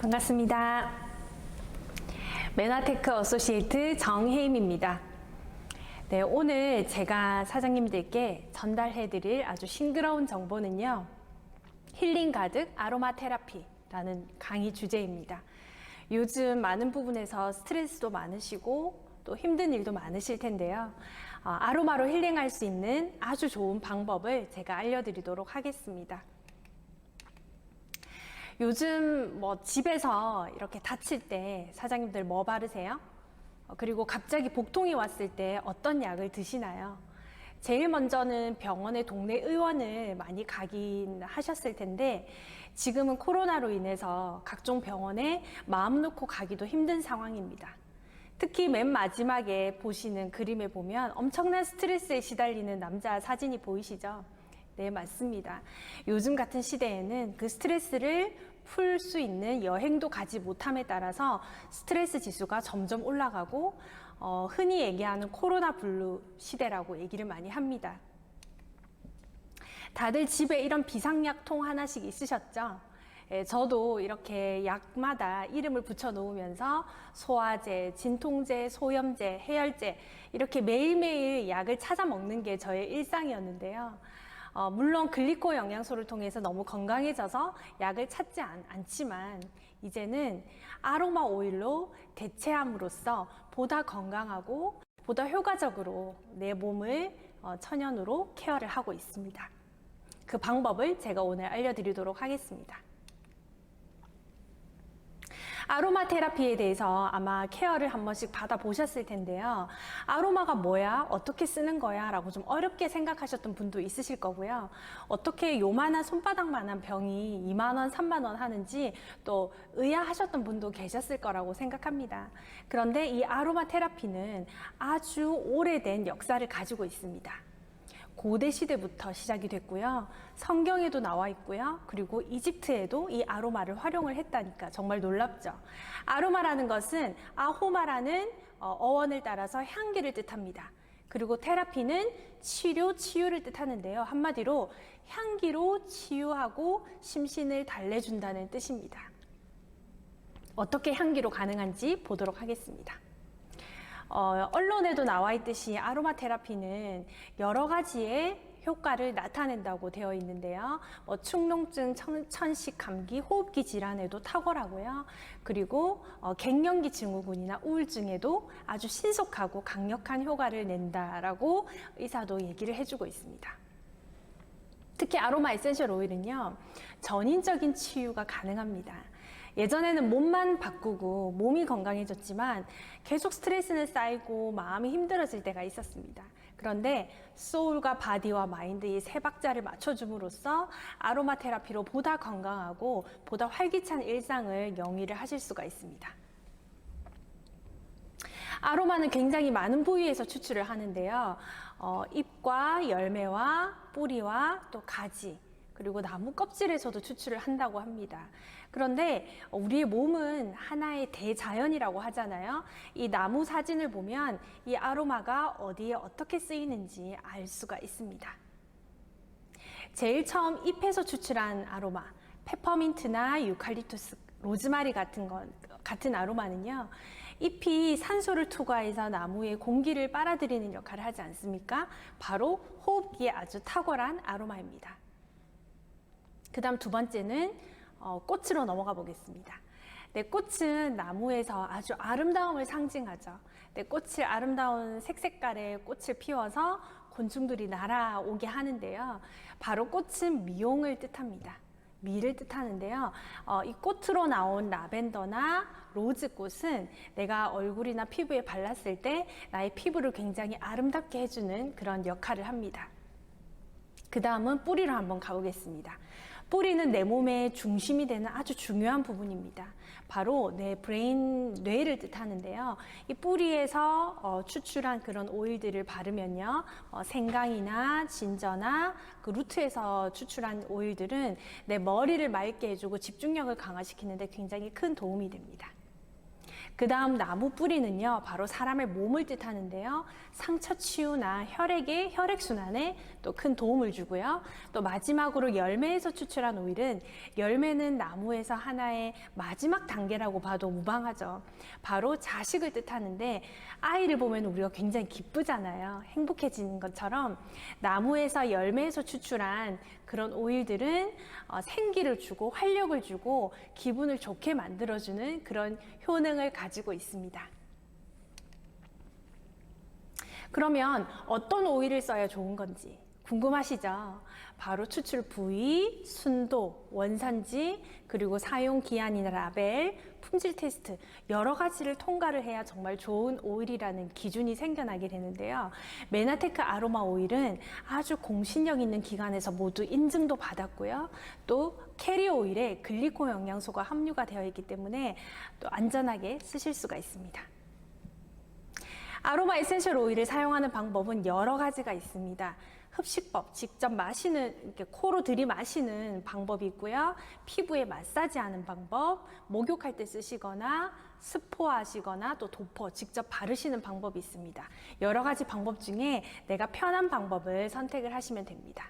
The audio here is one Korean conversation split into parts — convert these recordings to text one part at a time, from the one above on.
반갑습니다. 메나테크 어소시에이트 정혜임입니다. 네, 오늘 제가 사장님들께 전달해드릴 아주 싱그러운 정보는요, 힐링 가득 아로마 테라피라는 강의 주제입니다. 요즘 많은 부분에서 스트레스도 많으시고 또 힘든 일도 많으실 텐데요. 아로마로 힐링할 수 있는 아주 좋은 방법을 제가 알려드리도록 하겠습니다. 요즘 집에서 이렇게 다칠 때 사장님들 뭐 바르세요? 그리고 갑자기 복통이 왔을 때 어떤 약을 드시나요? 제일 먼저는 병원에 동네 의원을 많이 가긴 하셨을 텐데, 지금은 코로나로 인해서 각종 병원에 마음 놓고 가기도 힘든 상황입니다. 특히 맨 마지막에 보시는 그림에 보면 엄청난 스트레스에 시달리는 남자 사진이 보이시죠? 네, 맞습니다. 요즘 같은 시대에는 그 스트레스를 풀 수 있는 여행도 가지 못함에 따라서 스트레스 지수가 점점 올라가고 흔히 얘기하는 코로나 블루 시대라고 얘기를 많이 합니다. 다들 집에 이런 비상약통 하나씩 있으셨죠? 저도 이렇게 약마다 이름을 붙여 놓으면서 소화제, 진통제, 소염제, 해열제 이렇게 매일매일 약을 찾아 먹는 게 저의 일상이었는데요. 물론 글리코 영양소를 통해서 너무 건강해져서 약을 찾지 않지만 이제는 아로마 오일로 대체함으로써 보다 건강하고 보다 효과적으로 내 몸을 천연으로 케어를 하고 있습니다. 그 방법을 제가 오늘 알려드리도록 하겠습니다. 아로마 테라피에 대해서 아마 케어를 한 번씩 받아보셨을 텐데요. 아로마가 뭐야? 어떻게 쓰는 거야? 라고 좀 어렵게 생각하셨던 분도 있으실 거고요. 어떻게 요만한 손바닥만한 병이 2만 원, 3만 원 하는지 또 의아하셨던 분도 계셨을 거라고 생각합니다. 그런데 이 아로마 테라피는 아주 오래된 역사를 가지고 있습니다. 고대 시대부터 시작이 됐고요. 성경에도 나와 있고요. 그리고 이집트에도 이 아로마를 활용을 했다니까 정말 놀랍죠. 아로마라는 것은 아호마라는 어원을 따라서 향기를 뜻합니다. 그리고 테라피는 치료, 치유를 뜻하는데요. 한마디로 향기로 치유하고 심신을 달래준다는 뜻입니다. 어떻게 향기로 가능한지 보도록 하겠습니다. 언론에도 나와 있듯이 아로마 테라피는 여러 가지의 효과를 나타낸다고 되어 있는데요. 축농증, 천식, 감기, 호흡기 질환에도 탁월하고요. 그리고 갱년기 증후군이나 우울증에도 아주 신속하고 강력한 효과를 낸다라고 의사도 얘기를 해주고 있습니다. 특히 아로마 에센셜 오일은요, 전인적인 치유가 가능합니다. 예전에는 몸만 바꾸고 몸이 건강해졌지만 계속 스트레스는 쌓이고 마음이 힘들어질 때가 있었습니다. 그런데 소울과 바디와 마인드 이 세 박자를 맞춰줌으로써 아로마 테라피로 보다 건강하고 보다 활기찬 일상을 영위를 하실 수가 있습니다. 아로마는 굉장히 많은 부위에서 추출을 하는데요. 잎과 열매와 뿌리와 또 가지, 그리고 나무 껍질에서도 추출을 한다고 합니다. 그런데 우리의 몸은 하나의 대자연이라고 하잖아요. 이 나무 사진을 보면 이 아로마가 어디에 어떻게 쓰이는지 알 수가 있습니다. 제일 처음 잎에서 추출한 아로마, 페퍼민트나 유칼립투스, 로즈마리 같은 아로마는요, 잎이 산소를 투과해서 나무의 공기를 빨아들이는 역할을 하지 않습니까? 바로 호흡기에 아주 탁월한 아로마입니다. 그 다음 두 번째는 꽃으로 넘어가 보겠습니다. 네, 꽃은 나무에서 아주 아름다움을 상징하죠. 네, 꽃을 아름다운 색색깔의 꽃을 피워서 곤충들이 날아오게 하는데요. 바로 꽃은 미용을 뜻합니다. 미를 뜻하는데요. 이 꽃으로 나온 라벤더나 로즈꽃은 내가 얼굴이나 피부에 발랐을 때 나의 피부를 굉장히 아름답게 해주는 그런 역할을 합니다. 그 다음은 뿌리로 한번 가보겠습니다. 뿌리는 내 몸의 중심이 되는 아주 중요한 부분입니다. 바로 내 브레인, 뇌를 뜻하는데요. 이 뿌리에서 추출한 그런 오일들을 바르면요, 생강이나 진저나 그 루트에서 추출한 오일들은 내 머리를 맑게 해주고 집중력을 강화시키는데 굉장히 큰 도움이 됩니다. 그 다음 나무 뿌리는요, 바로 사람의 몸을 뜻하는데요. 상처 치유나 혈액의 혈액순환에 또 큰 도움을 주고요. 또 마지막으로 열매에서 추출한 오일은, 열매는 나무에서 하나의 마지막 단계라고 봐도 무방하죠. 바로 자식을 뜻하는데, 아이를 보면 우리가 굉장히 기쁘잖아요. 행복해지는 것처럼 나무에서 열매에서 추출한 그런 오일들은 생기를 주고 활력을 주고 기분을 좋게 만들어주는 그런 효능을 가지고 있습니다. 그러면 어떤 오일을 써야 좋은 건지 궁금하시죠? 바로 추출 부위, 순도, 원산지, 그리고 사용 기한이나 라벨, 품질 테스트 여러 가지를 통과를 해야 정말 좋은 오일이라는 기준이 생겨나게 되는데요. 메나테크 아로마 오일은 아주 공신력 있는 기관에서 모두 인증도 받았고요. 또 캐리어 오일에 글리코 영양소가 함유가 되어 있기 때문에 또 안전하게 쓰실 수가 있습니다. 아로마 에센셜 오일을 사용하는 방법은 여러 가지가 있습니다. 흡식법, 직접 마시는, 이렇게 코로 들이마시는 방법이 있고요. 피부에 마사지하는 방법, 목욕할 때 쓰시거나 스포하시거나 또 도포, 직접 바르시는 방법이 있습니다. 여러 가지 방법 중에 내가 편한 방법을 선택을 하시면 됩니다.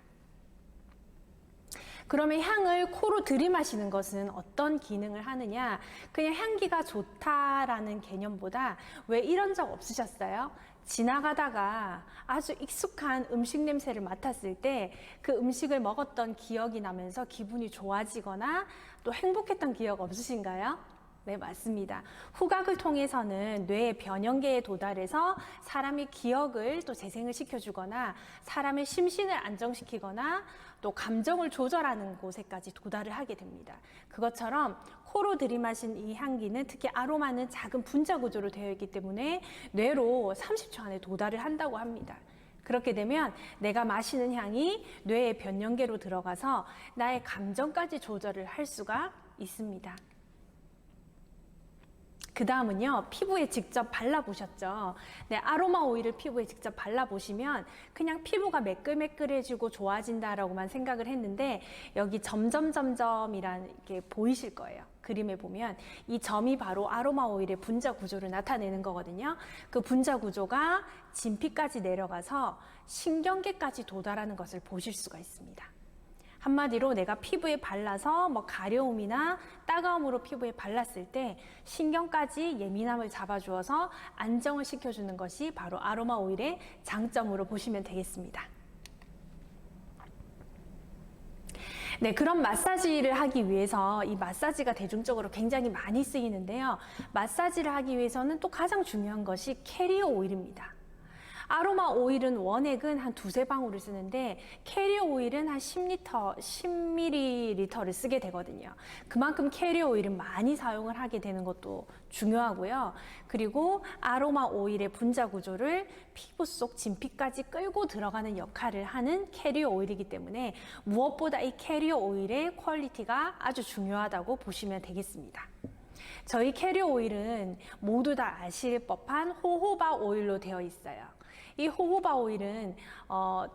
그러면 향을 코로 들이마시는 것은 어떤 기능을 하느냐? 그냥 향기가 좋다라는 개념보다 왜 이런 적 없으셨어요? 지나가다가 아주 익숙한 음식 냄새를 맡았을 때 그 음식을 먹었던 기억이 나면서 기분이 좋아지거나 또 행복했던 기억 없으신가요? 네, 맞습니다. 후각을 통해서는 뇌의 변형계에 도달해서 사람의 기억을 또 재생을 시켜주거나 사람의 심신을 안정시키거나 또 감정을 조절하는 곳에까지 도달을 하게 됩니다. 그것처럼 코로 들이마신 이 향기는, 특히 아로마는 작은 분자 구조로 되어 있기 때문에 뇌로 30초 안에 도달을 한다고 합니다. 그렇게 되면 내가 마시는 향이 뇌의 변형계로 들어가서 나의 감정까지 조절을 할 수가 있습니다. 그 다음은요, 피부에 직접 발라보셨죠? 네, 아로마 오일을 피부에 직접 발라보시면 그냥 피부가 매끌매끌해지고 좋아진다라고만 생각을 했는데, 여기 점점점점이란 게 보이실 거예요. 그림에 보면 이 점이 바로 아로마 오일의 분자 구조를 나타내는 거거든요. 그 분자 구조가 진피까지 내려가서 신경계까지 도달하는 것을 보실 수가 있습니다. 한마디로 내가 피부에 발라서 가려움이나 따가움으로 피부에 발랐을 때 신경까지 예민함을 잡아주어서 안정을 시켜주는 것이 바로 아로마 오일의 장점으로 보시면 되겠습니다. 네, 그런 마사지를 하기 위해서, 이 마사지가 대중적으로 굉장히 많이 쓰이는데요. 마사지를 하기 위해서는 또 가장 중요한 것이 캐리어 오일입니다. 아로마 오일은 원액은 한 2~3방울을 쓰는데 캐리어 오일은 한 10ml를 쓰게 되거든요. 그만큼 캐리어 오일은 많이 사용을 하게 되는 것도 중요하고요. 그리고 아로마 오일의 분자 구조를 피부 속 진피까지 끌고 들어가는 역할을 하는 캐리어 오일이기 때문에 무엇보다 이 캐리어 오일의 퀄리티가 아주 중요하다고 보시면 되겠습니다. 저희 캐리어 오일은 모두 다 아실 법한 호호바 오일로 되어 있어요. 이 호호바 오일은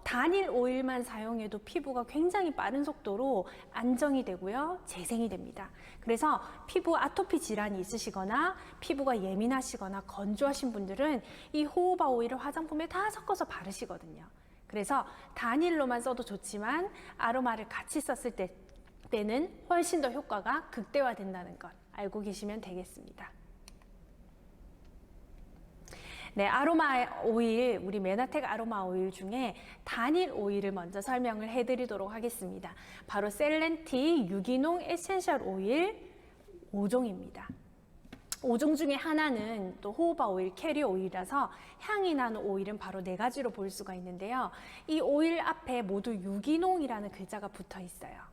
단일 오일만 사용해도 피부가 굉장히 빠른 속도로 안정이 되고요, 재생이 됩니다. 그래서 피부 아토피 질환이 있으시거나 피부가 예민하시거나 건조하신 분들은 이 호호바 오일을 화장품에 다 섞어서 바르시거든요. 그래서 단일로만 써도 좋지만 아로마를 같이 썼을 때는 훨씬 더 효과가 극대화된다는 것 알고 계시면 되겠습니다. 네, 아로마 오일, 우리 메나텍 아로마 오일 중에 단일 오일을 먼저 설명을 해드리도록 하겠습니다. 바로 셀렌티 유기농 에센셜 오일 5종입니다. 5종 중에 하나는 또 호호바 오일, 캐리어 오일이라서 향이 나는 오일은 바로 4가지로 볼 수가 있는데요. 이 오일 앞에 모두 유기농이라는 글자가 붙어 있어요.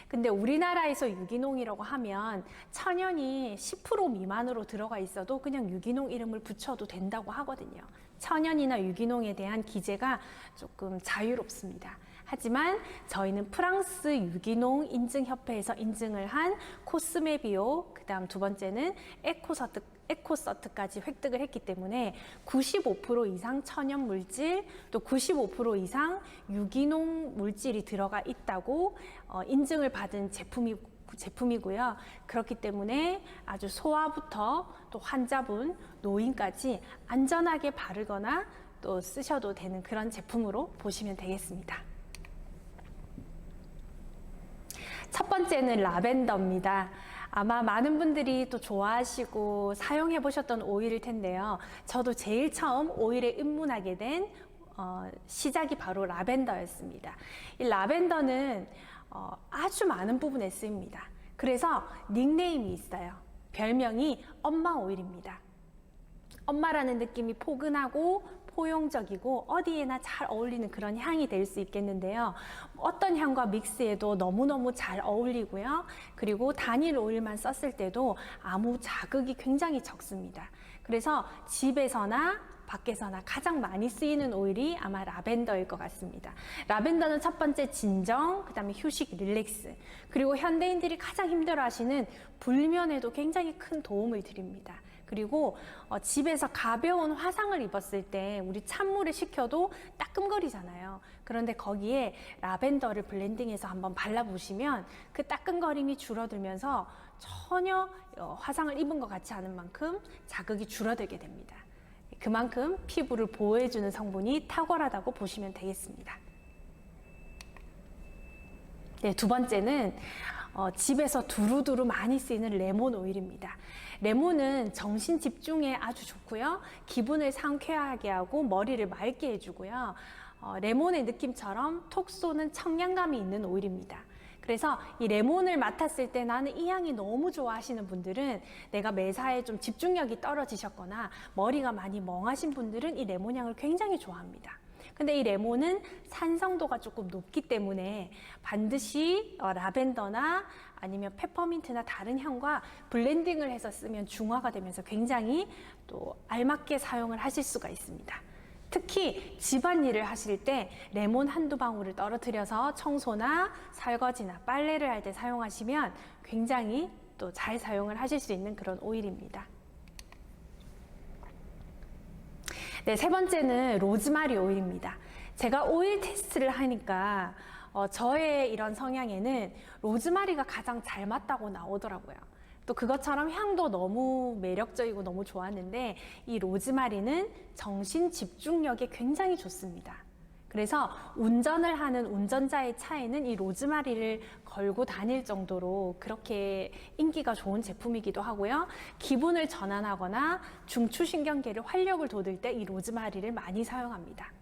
근데 우리나라에서 유기농이라고 하면 천연이 10% 미만으로 들어가 있어도 그냥 유기농 이름을 붙여도 된다고 하거든요. 천연이나 유기농에 대한 기재가 조금 자유롭습니다. 하지만 저희는 프랑스 유기농 인증협회에서 인증을 한 코스메비오, 그 다음 2번째는 에코서트까지 획득을 했기 때문에 95% 이상 천연 물질, 또 95% 이상 유기농 물질이 들어가 있다고 인증을 받은 제품이 제품이고요. 그렇기 때문에 아주 소아부터 또 환자분, 노인까지 안전하게 바르거나 또 쓰셔도 되는 그런 제품으로 보시면 되겠습니다. 첫 번째는 라벤더입니다. 아마 많은 분들이 또 좋아하시고 사용해 보셨던 오일일 텐데요. 저도 제일 처음 오일에 입문하게 된 시작이 바로 라벤더였습니다. 이 라벤더는 아주 많은 부분에 쓰입니다. 그래서 닉네임이 있어요. 별명이 엄마 오일입니다. 엄마라는 느낌이 포근하고 포용적이고 어디에나 잘 어울리는 그런 향이 될 수 있겠는데요. 어떤 향과 믹스해도 너무너무 잘 어울리고요. 그리고 단일 오일만 썼을 때도 아무 자극이 굉장히 적습니다. 그래서 집에서나 밖에서나 가장 많이 쓰이는 오일이 아마 라벤더일 것 같습니다. 라벤더는 첫 번째 진정, 그 다음에 휴식, 릴렉스, 그리고 현대인들이 가장 힘들어하시는 불면에도 굉장히 큰 도움을 드립니다. 그리고 집에서 가벼운 화상을 입었을 때 우리 찬물에 식혀도 따끔거리잖아요. 그런데 거기에 라벤더를 블렌딩해서 한번 발라보시면 그 따끔거림이 줄어들면서 전혀 화상을 입은 것 같지 않은 만큼 자극이 줄어들게 됩니다. 그만큼 피부를 보호해주는 성분이 탁월하다고 보시면 되겠습니다. 네, 두 번째는 집에서 두루두루 많이 쓰이는 레몬 오일입니다. 레몬은 정신 집중에 아주 좋고요. 기분을 상쾌하게 하고 머리를 맑게 해주고요. 레몬의 느낌처럼 톡 쏘는 청량감이 있는 오일입니다. 그래서 이 레몬을 맡았을 때 나는 이 향이 너무 좋아하시는 분들은, 내가 매사에 좀 집중력이 떨어지셨거나 머리가 많이 멍하신 분들은 이 레몬 향을 굉장히 좋아합니다. 근데 이 레몬은 산성도가 조금 높기 때문에 반드시 라벤더나 아니면 페퍼민트나 다른 향과 블렌딩을 해서 쓰면 중화가 되면서 굉장히 또 알맞게 사용을 하실 수가 있습니다. 특히 집안일을 하실 때 레몬 한두 방울을 떨어뜨려서 청소나 설거지나 빨래를 할 때 사용하시면 굉장히 또 잘 사용을 하실 수 있는 그런 오일입니다. 네, 세 번째는 로즈마리 오일입니다. 제가 오일 테스트를 하니까 저의 이런 성향에는 로즈마리가 가장 잘 맞다고 나오더라고요. 또 그것처럼 향도 너무 매력적이고 너무 좋았는데 이 로즈마리는 정신 집중력에 굉장히 좋습니다. 그래서 운전을 하는 운전자의 차에는 이 로즈마리를 걸고 다닐 정도로 그렇게 인기가 좋은 제품이기도 하고요. 기분을 전환하거나 중추신경계를 활력을 돋을 때 이 로즈마리를 많이 사용합니다.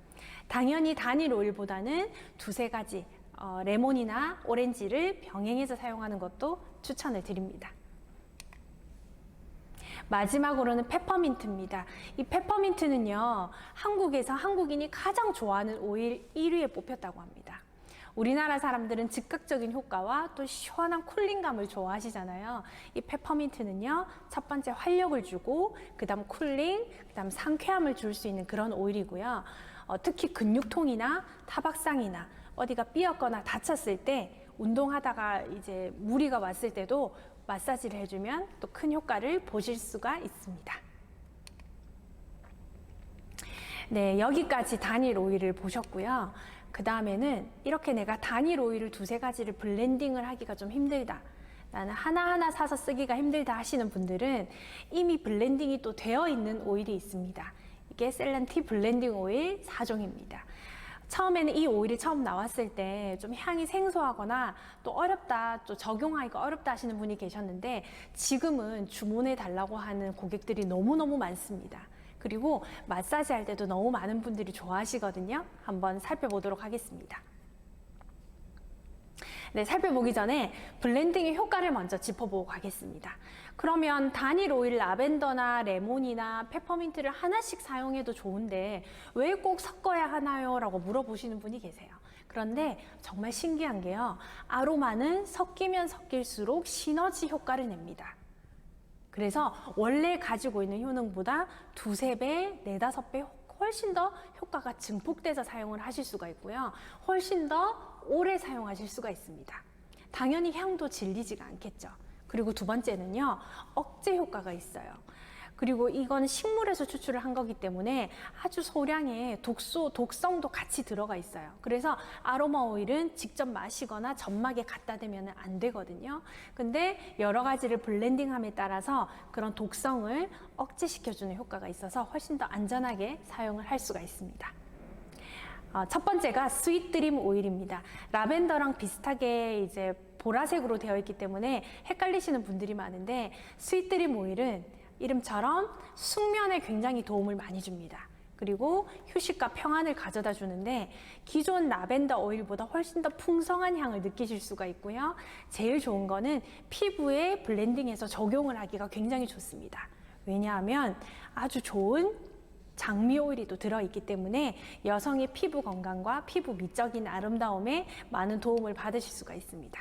당연히 단일 오일보다는 두세 가지 레몬이나 오렌지를 병행해서 사용하는 것도 추천을 드립니다. 마지막으로는 페퍼민트입니다. 이 페퍼민트는요, 한국에서 한국인이 가장 좋아하는 오일 1위에 뽑혔다고 합니다. 우리나라 사람들은 즉각적인 효과와 또 시원한 쿨링감을 좋아하시잖아요. 이 페퍼민트는요, 첫 번째 활력을 주고, 그 다음 쿨링, 그 다음 상쾌함을 줄 수 있는 그런 오일이고요. 특히 근육통이나 타박상이나 어디가 삐었거나 다쳤을 때 운동하다가 이제 무리가 왔을 때도 마사지를 해주면 또 큰 효과를 보실 수가 있습니다. 네, 여기까지 단일 오일을 보셨고요. 그 다음에는 이렇게 내가 단일 오일을 두세 가지를 블렌딩을 하기가 좀 힘들다, 나는 하나하나 사서 쓰기가 힘들다 하시는 분들은 이미 블렌딩이 또 되어 있는 오일이 있습니다. 이게 셀렌티 블렌딩 오일 4종입니다. 처음에는 이 오일이 처음 나왔을 때 좀 향이 생소하거나 또 어렵다, 또 적용하기가 어렵다 하시는 분이 계셨는데 지금은 주문해 달라고 하는 고객들이 너무너무 많습니다. 그리고 마사지 할 때도 너무 많은 분들이 좋아하시거든요. 한번 살펴보도록 하겠습니다. 네, 살펴보기 전에 블렌딩의 효과를 먼저 짚어보고 가겠습니다. 그러면 단일 오일 라벤더나 레몬이나 페퍼민트를 하나씩 사용해도 좋은데 왜 꼭 섞어야 하나요? 라고 물어보시는 분이 계세요. 그런데 정말 신기한 게요, 아로마는 섞이면 섞일수록 시너지 효과를 냅니다. 그래서 원래 가지고 있는 효능보다 두세 배, 네다섯 배 훨씬 더 효과가 증폭돼서 사용을 하실 수가 있고요. 훨씬 더 오래 사용하실 수가 있습니다. 당연히 향도 질리지가 않겠죠. 그리고 두 번째는요, 억제 효과가 있어요. 그리고 이건 식물에서 추출을 한 거기 때문에 아주 소량의 독성도 같이 들어가 있어요. 그래서 아로마 오일은 직접 마시거나 점막에 갖다 대면 안 되거든요. 근데 여러 가지를 블렌딩함에 따라서 그런 독성을 억제시켜주는 효과가 있어서 훨씬 더 안전하게 사용을 할 수가 있습니다. 첫 번째가 스윗 드림 오일입니다. 라벤더랑 비슷하게 이제 보라색으로 되어 있기 때문에 헷갈리시는 분들이 많은데, 스윗 드림 오일은 이름처럼 숙면에 굉장히 도움을 많이 줍니다. 그리고 휴식과 평안을 가져다 주는데, 기존 라벤더 오일보다 훨씬 더 풍성한 향을 느끼실 수가 있고요. 제일 좋은 거는 피부에 블렌딩해서 적용을 하기가 굉장히 좋습니다. 왜냐하면 아주 좋은 장미 오일이 또 들어있기 때문에 여성의 피부 건강과 피부 미적인 아름다움에 많은 도움을 받으실 수가 있습니다.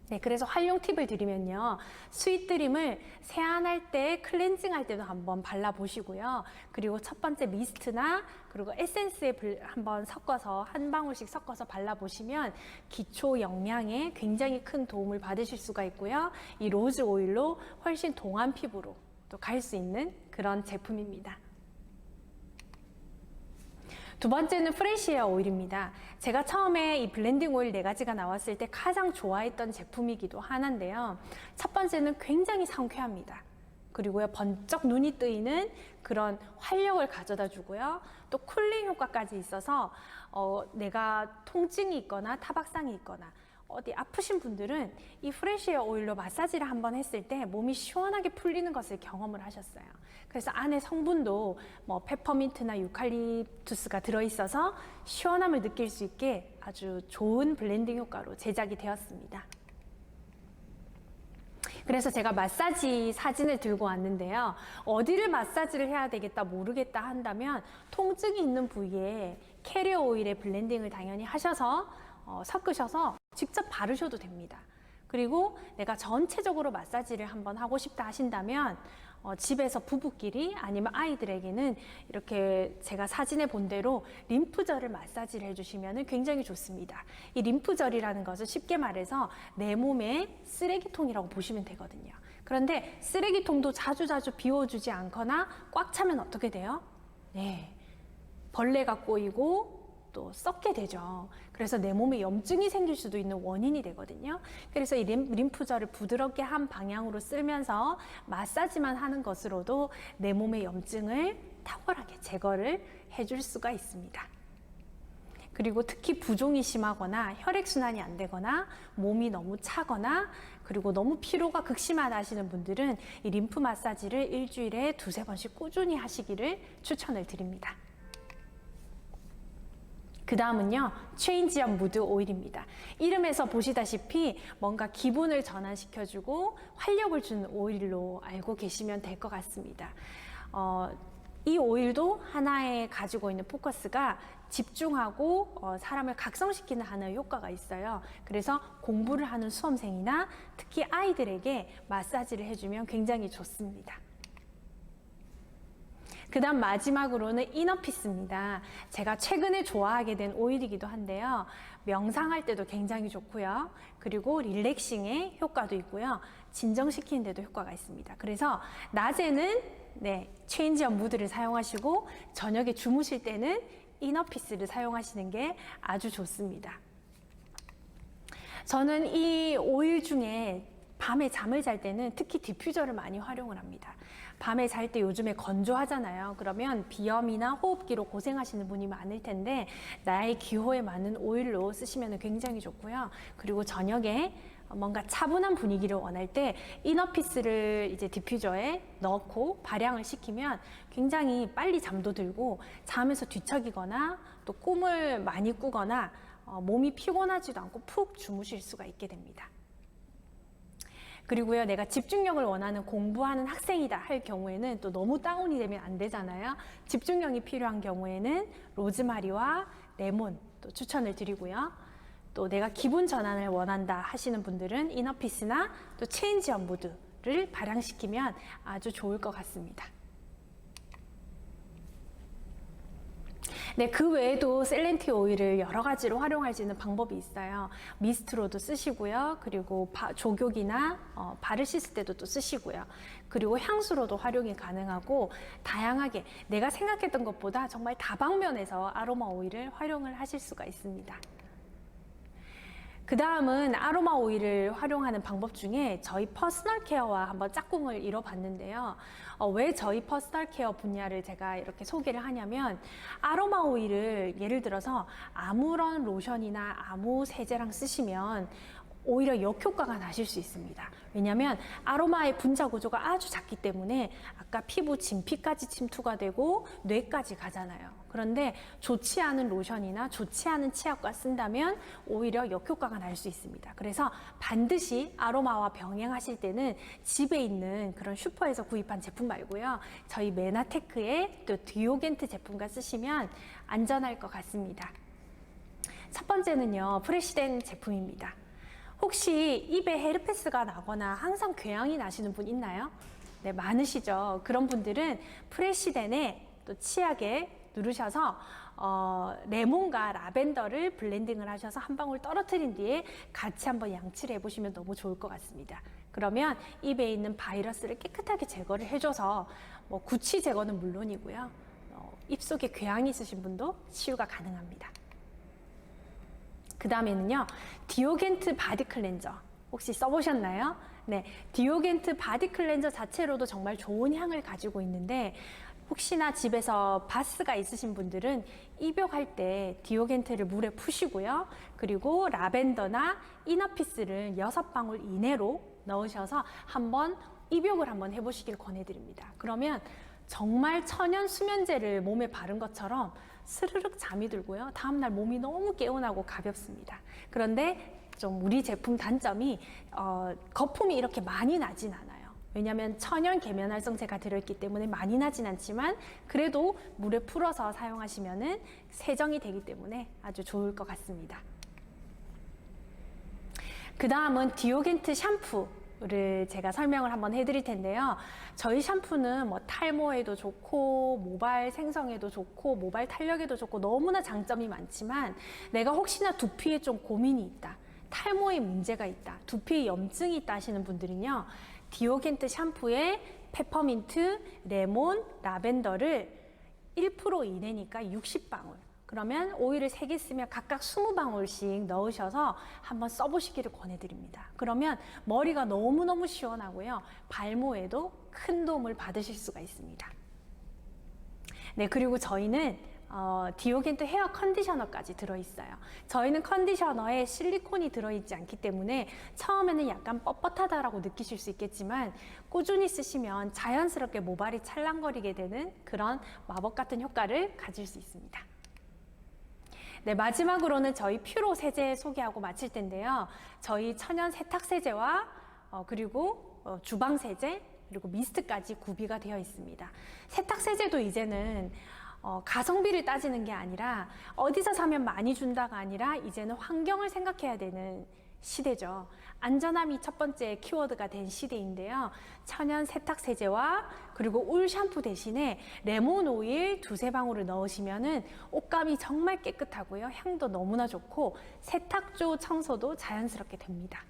네, 그래서 활용 팁을 드리면요. 스윗 드림을 세안할 때, 클렌징할 때도 한번 발라보시고요. 그리고 첫 번째 미스트나 그리고 에센스에 한번 섞어서 한 방울씩 섞어서 발라보시면 기초 영양에 굉장히 큰 도움을 받으실 수가 있고요. 이 로즈 오일로 훨씬 동안 피부로 또 갈 수 있는 그런 제품입니다. 두 번째는 프레시에어 오일입니다. 제가 처음에 이 블렌딩 오일 4가지가 나왔을 때 가장 좋아했던 제품이기도 하는데요. 첫 번째는 굉장히 상쾌합니다. 그리고요, 번쩍 눈이 뜨이는 그런 활력을 가져다 주고요. 또 쿨링 효과까지 있어서 내가 통증이 있거나 타박상이 있거나 어디 아프신 분들은 이 프레시에어 오일로 마사지를 한번 했을 때 몸이 시원하게 풀리는 것을 경험을 하셨어요. 그래서 안에 성분도 뭐 페퍼민트나 유칼립투스가 들어있어서 시원함을 느낄 수 있게 아주 좋은 블렌딩 효과로 제작이 되었습니다. 그래서 제가 마사지 사진을 들고 왔는데요. 어디를 마사지를 해야 되겠다 모르겠다 한다면 통증이 있는 부위에 캐리어 오일의 블렌딩을 당연히 하셔서 섞으셔서 직접 바르셔도 됩니다. 그리고 내가 전체적으로 마사지를 한번 하고 싶다 하신다면 집에서 부부끼리 아니면 아이들에게는 이렇게 제가 사진에 본 대로 림프절을 마사지를 해주시면 굉장히 좋습니다. 이 림프절이라는 것은 쉽게 말해서 내 몸의 쓰레기통이라고 보시면 되거든요. 그런데 쓰레기통도 자주자주 비워주지 않거나 꽉 차면 어떻게 돼요? 네, 벌레가 꼬이고 또 썩게 되죠. 그래서 내 몸에 염증이 생길 수도 있는 원인이 되거든요. 그래서 이 림프절을 부드럽게 한 방향으로 쓸면서 마사지만 하는 것으로도 내 몸의 염증을 탁월하게 제거를 해줄 수가 있습니다. 그리고 특히 부종이 심하거나 혈액순환이 안 되거나 몸이 너무 차거나 그리고 너무 피로가 극심하다 하시는 분들은 이 림프 마사지를 일주일에 2~3번씩 꾸준히 하시기를 추천을 드립니다. 그 다음은요, 체인지업 무드 오일입니다. 이름에서 보시다시피 뭔가 기분을 전환시켜주고 활력을 주는 오일로 알고 계시면 될 것 같습니다. 이 오일도 하나에 가지고 있는 포커스가 집중하고 사람을 각성시키는 하나의 효과가 있어요. 그래서 공부를 하는 수험생이나 특히 아이들에게 마사지를 해주면 굉장히 좋습니다. 그 다음 마지막으로는 이너피스입니다. 제가 최근에 좋아하게 된 오일이기도 한데요. 명상할 때도 굉장히 좋고요. 그리고 릴렉싱의 효과도 있고요. 진정시키는 데도 효과가 있습니다. 그래서 낮에는 체인지업 무드를 사용하시고 저녁에 주무실 때는 이너피스를 사용하시는 게 아주 좋습니다. 저는 이 오일 중에 밤에 잠을 잘 때는 특히 디퓨저를 많이 활용을 합니다. 밤에 잘 때 요즘에 건조하잖아요. 그러면 비염이나 호흡기로 고생하시는 분이 많을 텐데 나의 기호에 맞는 오일로 쓰시면 굉장히 좋고요. 그리고 저녁에 뭔가 차분한 분위기를 원할 때 이너피스를 이제 디퓨저에 넣고 발향을 시키면 굉장히 빨리 잠도 들고 잠에서 뒤척이거나 또 꿈을 많이 꾸거나 몸이 피곤하지도 않고 푹 주무실 수가 있게 됩니다. 그리고요, 내가 집중력을 원하는 공부하는 학생이다 할 경우에는 또 너무 다운이 되면 안 되잖아요. 집중력이 필요한 경우에는 로즈마리와 레몬 또 추천을 드리고요. 또 내가 기분 전환을 원한다 하시는 분들은 이너피스나 또 체인지업 무드를 발향시키면 아주 좋을 것 같습니다. 네, 그 외에도 셀렌티 오일을 여러 가지로 활용할 수 있는 방법이 있어요. 미스트로도 쓰시고요. 그리고 족욕이나 발을 씻을 때도 또 쓰시고요. 그리고 향수로도 활용이 가능하고 다양하게 내가 생각했던 것보다 정말 다방면에서 아로마 오일을 활용을 하실 수가 있습니다. 그 다음은 아로마 오일을 활용하는 방법 중에 저희 퍼스널 케어와 한번 짝꿍을 이뤄봤는데요. 왜 저희 퍼스널 케어 분야를 제가 이렇게 소개를 하냐면 아로마 오일을 예를 들어서 아무런 로션이나 아무 세제랑 쓰시면 오히려 역효과가 나실 수 있습니다. 왜냐하면 아로마의 분자 구조가 아주 작기 때문에 아까 피부 진피까지 침투가 되고 뇌까지 가잖아요. 그런데 좋지 않은 로션이나 좋지 않은 치약과 쓴다면 오히려 역효과가 날 수 있습니다. 그래서 반드시 아로마와 병행하실 때는 집에 있는 그런 슈퍼에서 구입한 제품 말고요. 저희 메나테크의 또 디오겐트 제품과 쓰시면 안전할 것 같습니다. 첫 번째는요, 프레시덴 제품입니다. 혹시 입에 헤르페스가 나거나 항상 궤양이 나시는 분 있나요? 네, 많으시죠. 그런 분들은 프레시덴에 또 치약에 누르셔서 레몬과 라벤더를 블렌딩을 하셔서 한 방울 떨어뜨린 뒤에 같이 한번 양치를 해보시면 너무 좋을 것 같습니다. 그러면 입에 있는 바이러스를 깨끗하게 제거를 해줘서 구취 제거는 물론이고요. 입속에 궤양이 있으신 분도 치유가 가능합니다. 그 다음에는요, 디오겐트 바디 클렌저 혹시 써보셨나요? 네, 디오겐트 바디 클렌저 자체로도 정말 좋은 향을 가지고 있는데 혹시나 집에서 바스가 있으신 분들은 입욕할 때 디오겐트를 물에 푸시고요. 그리고 라벤더나 이너피스를 6방울 이내로 넣으셔서 한번 입욕을 한번 해보시길 권해드립니다. 그러면 정말 천연 수면제를 몸에 바른 것처럼 스르륵 잠이 들고요. 다음날 몸이 너무 개운하고 가볍습니다. 그런데 좀 우리 제품 단점이 거품이 이렇게 많이 나진 않아요. 왜냐하면 천연 계면활성제가 들어있기 때문에 많이 나진 않지만 그래도 물에 풀어서 사용하시면은 세정이 되기 때문에 아주 좋을 것 같습니다. 그 다음은 디오겐트 샴푸를 제가 설명을 한번 해드릴 텐데요. 저희 샴푸는 탈모에도 좋고 모발 생성에도 좋고 모발 탄력에도 좋고 너무나 장점이 많지만 내가 혹시나 두피에 좀 고민이 있다, 탈모에 문제가 있다, 두피에 염증이 있다 하시는 분들은요, 디오겐트 샴푸에 페퍼민트, 레몬, 라벤더를 1% 이내니까 60방울, 그러면 오일을 3개 쓰면 각각 20방울씩 넣으셔서 한번 써보시기를 권해드립니다. 그러면 머리가 너무너무 시원하고요, 발모에도 큰 도움을 받으실 수가 있습니다. 네, 그리고 저희는 디오겐트 헤어 컨디셔너까지 들어있어요. 저희는 컨디셔너에 실리콘이 들어있지 않기 때문에 처음에는 약간 뻣뻣하다라고 느끼실 수 있겠지만 꾸준히 쓰시면 자연스럽게 모발이 찰랑거리게 되는 그런 마법 같은 효과를 가질 수 있습니다. 네, 마지막으로는 저희 퓨로 세제 소개하고 마칠 텐데요. 저희 천연 세탁 세제와 그리고 주방 세제 그리고 미스트까지 구비가 되어 있습니다. 세탁 세제도 이제는 가성비를 따지는 게 아니라 어디서 사면 많이 준다가 아니라 이제는 환경을 생각해야 되는 시대죠. 안전함이 첫 번째 키워드가 된 시대인데요. 천연 세탁 세제와 그리고 울 샴푸 대신에 레몬 오일 2~3방울을 넣으시면은 옷감이 정말 깨끗하고요. 향도 너무나 좋고 세탁조 청소도 자연스럽게 됩니다.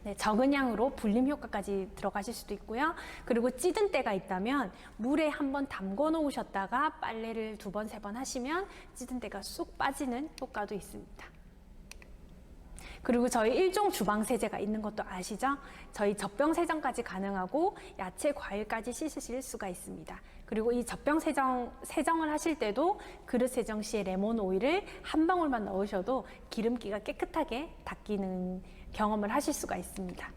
네, 적은 양으로 불림 효과까지 들어가실 수도 있고요. 그리고 찌든 때가 있다면 물에 한번 담궈 놓으셨다가 빨래를 2번, 3번 하시면 찌든 때가 쑥 빠지는 효과도 있습니다. 그리고 저희 1종 주방 세제가 있는 것도 아시죠? 저희 젖병 세정까지 가능하고 야채, 과일까지 씻으실 수가 있습니다. 그리고 이 젖병 세정을 하실 때도 그릇 세정 시에 레몬 오일을 한 방울만 넣으셔도 기름기가 깨끗하게 닦이는 경험을 하실 수가 있습니다.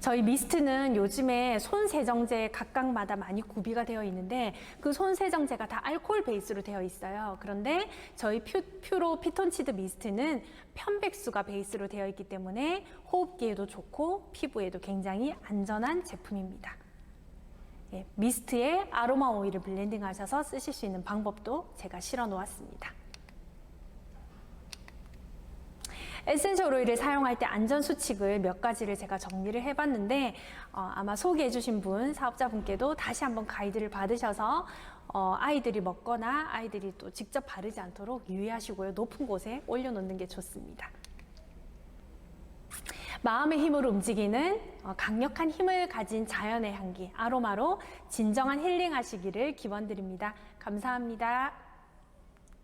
저희 미스트는 요즘에 손세정제 각각마다 많이 구비가 되어 있는데 그 손세정제가 다 알코올 베이스로 되어 있어요. 그런데 저희 퓨로 피톤치드 미스트는 편백수가 베이스로 되어 있기 때문에 호흡기에도 좋고 피부에도 굉장히 안전한 제품입니다. 예, 미스트에 아로마 오일을 블렌딩 하셔서 쓰실 수 있는 방법도 제가 실어 놓았습니다. 에센셜 오일을 사용할 때 안전 수칙을 몇 가지를 제가 정리를 해봤는데 아마 소개해주신 분, 사업자분께도 다시 한번 가이드를 받으셔서 아이들이 먹거나 아이들이 또 직접 바르지 않도록 유의하시고요. 높은 곳에 올려놓는 게 좋습니다. 마음의 힘으로 움직이는 강력한 힘을 가진 자연의 향기, 아로마로 진정한 힐링 하시기를 기원드립니다. 감사합니다.